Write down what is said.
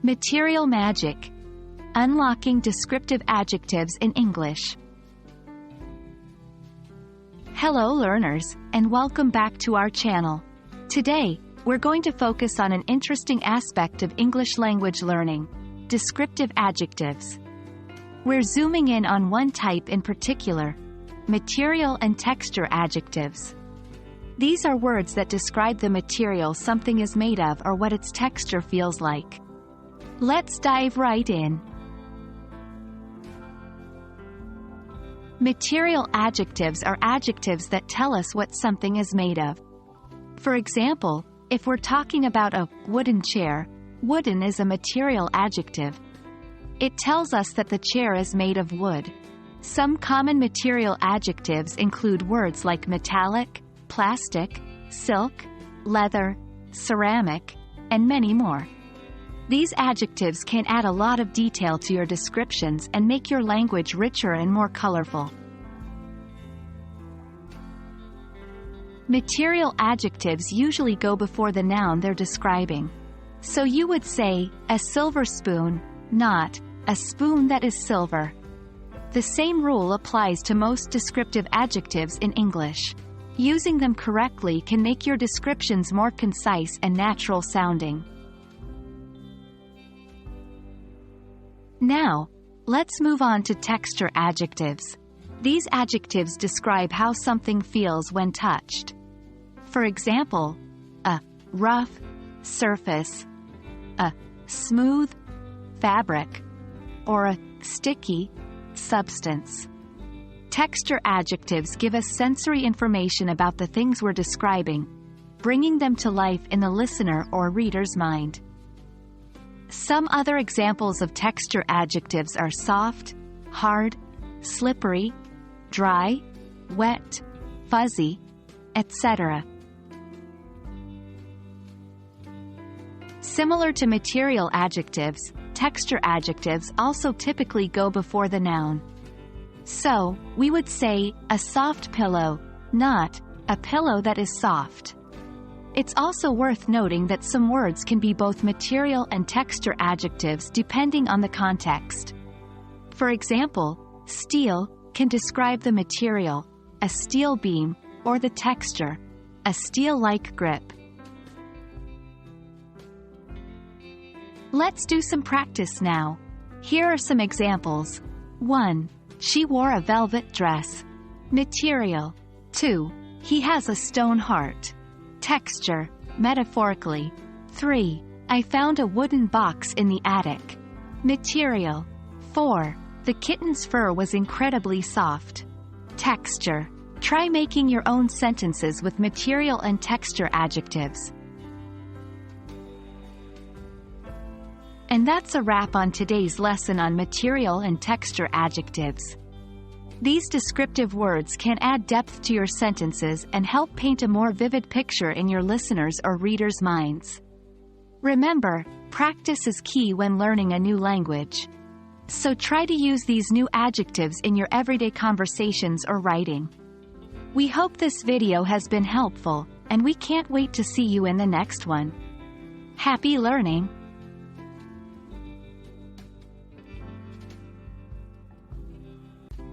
Material magic. Unlocking descriptive adjectives in English. Hello learners, and welcome back to our channel. Today, we're going to focus on an interesting aspect of English language learning: descriptive adjectives. We're zooming in on one type in particular: material and texture adjectives. These are words that describe the material something is made of or what its texture feels like. Let's dive right in. Material adjectives are adjectives that tell us what something is made of. For example, if we're talking about a wooden chair, wooden is a material adjective. It tells us that the chair is made of wood. Some common material adjectives include words like metallic, plastic, silk, leather, ceramic, and many more. These adjectives can add a lot of detail to your descriptions and make your language richer and more colorful. Material adjectives usually go before the noun they're describing. So you would say, a silver spoon, not, a spoon that is silver. The same rule applies to most descriptive adjectives in English. Using them correctly can make your descriptions more concise and natural sounding. Now, let's move on to texture adjectives. These adjectives describe how something feels when touched. For example, a rough surface, a smooth fabric, or a sticky substance. Texture adjectives give us sensory information about the things we're describing, bringing them to life in the listener or reader's mind. Some other examples of texture adjectives are soft, hard, slippery, dry, wet, fuzzy, etc. Similar to material adjectives, texture adjectives also typically go before the noun. So, we would say, a soft pillow, not, a pillow that is soft. It's also worth noting that some words can be both material and texture adjectives depending on the context. For example, steel can describe the material, a steel beam, or the texture, a steel-like grip. Let's do some practice now. Here are some examples. 1. She wore a velvet dress. Material. 2. He has a stone heart. Texture, metaphorically. 3. I found a wooden box in the attic. Material. 4. The kitten's fur was incredibly soft. Texture. Try making your own sentences with material and texture adjectives. And that's a wrap on today's lesson on material and texture adjectives. These descriptive words can add depth to your sentences and help paint a more vivid picture in your listeners' or readers' minds. Remember, practice is key when learning a new language. So try to use these new adjectives in your everyday conversations or writing. We hope this video has been helpful, and we can't wait to see you in the next one. Happy learning!